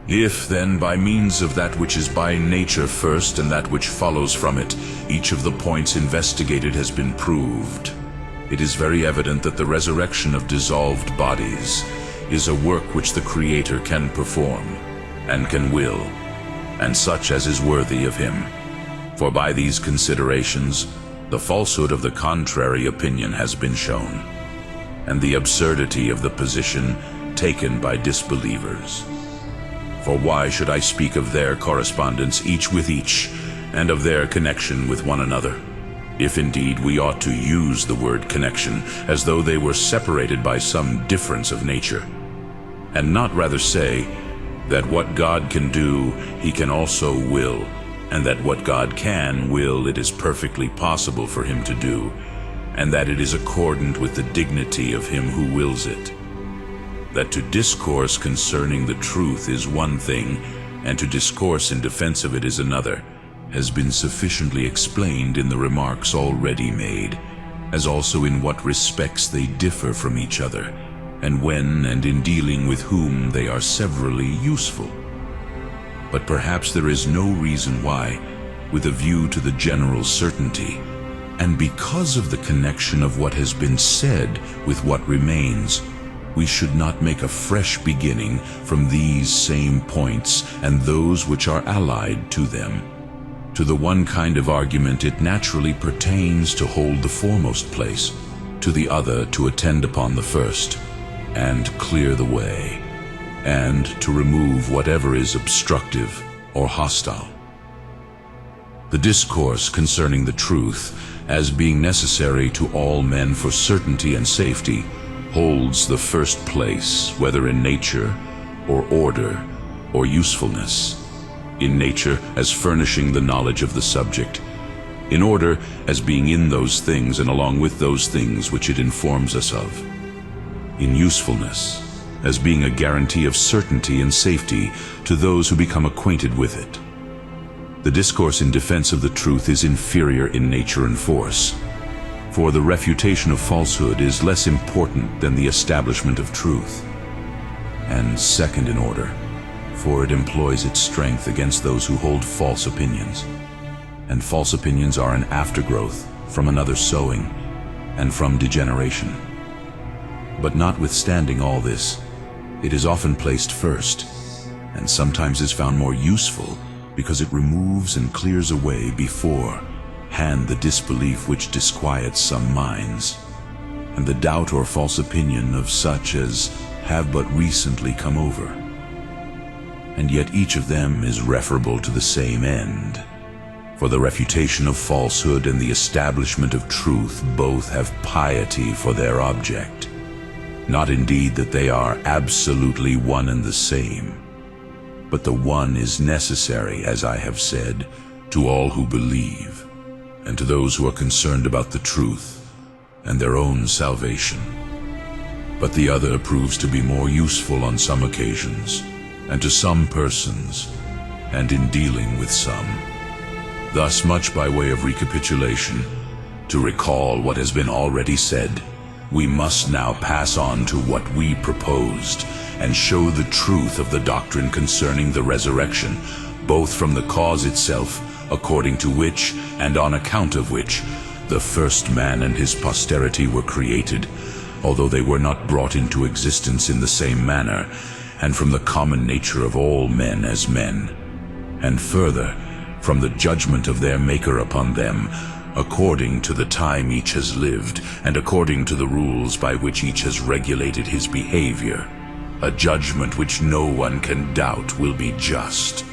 If, then, by means of that which is by nature first and that which follows from it, each of the points investigated has been proved, it is very evident that the resurrection of dissolved bodies is a work which the Creator can perform, and can will, and such as is worthy of him. For by these considerations, the falsehood of the contrary opinion has been shown, and the absurdity of the position taken by disbelievers. For why should I speak of their correspondence each with each, and of their connection with one another? If indeed we ought to use the word connection as though they were separated by some difference of nature, and not rather say that what God can do, he can also will, and that what God can will, it is perfectly possible for him to do, and that it is accordant with the dignity of him who wills it. That to discourse concerning the truth is one thing, and to discourse in defense of it is another, has been sufficiently explained in the remarks already made, as also in what respects they differ from each other, and when and in dealing with whom they are severally useful. But perhaps there is no reason why, with a view to the general certainty, and because of the connection of what has been said with what remains, we should not make a fresh beginning from these same points and those which are allied to them. To the one kind of argument it naturally pertains to hold the foremost place, to the other to attend upon the first, and clear the way, and to remove whatever is obstructive or hostile. The discourse concerning the truth, as being necessary to all men for certainty and safety, holds the first place, whether in nature, or order, or usefulness. In nature, as furnishing the knowledge of the subject. In order, as being in those things and along with those things which it informs us of. In usefulness, as being a guarantee of certainty and safety to those who become acquainted with it. The discourse in defense of the truth is inferior in nature and force, for the refutation of falsehood is less important than the establishment of truth, and second in order, for it employs its strength against those who hold false opinions, and false opinions are an aftergrowth from another sowing and from degeneration. But notwithstanding all this, it is often placed first, and sometimes is found more useful because it removes and clears away before hand the disbelief which disquiets some minds, and the doubt or false opinion of such as have but recently come over. And yet each of them is referable to the same end, for the refutation of falsehood and the establishment of truth both have piety for their object. Not indeed that they are absolutely one and the same, but the one is necessary, as I have said, to all who believe, and to those who are concerned about the truth and their own salvation. But the other proves to be more useful on some occasions, and to some persons, and in dealing with some. Thus much by way of recapitulation, to recall what has been already said, we must now pass on to what we proposed, and show the truth of the doctrine concerning the resurrection, both from the cause itself, according to which, and on account of which, the first man and his posterity were created, although they were not brought into existence in the same manner, and from the common nature of all men as men, and further, from the judgment of their Maker upon them, according to the time each has lived, and according to the rules by which each has regulated his behavior, a judgment which no one can doubt will be just.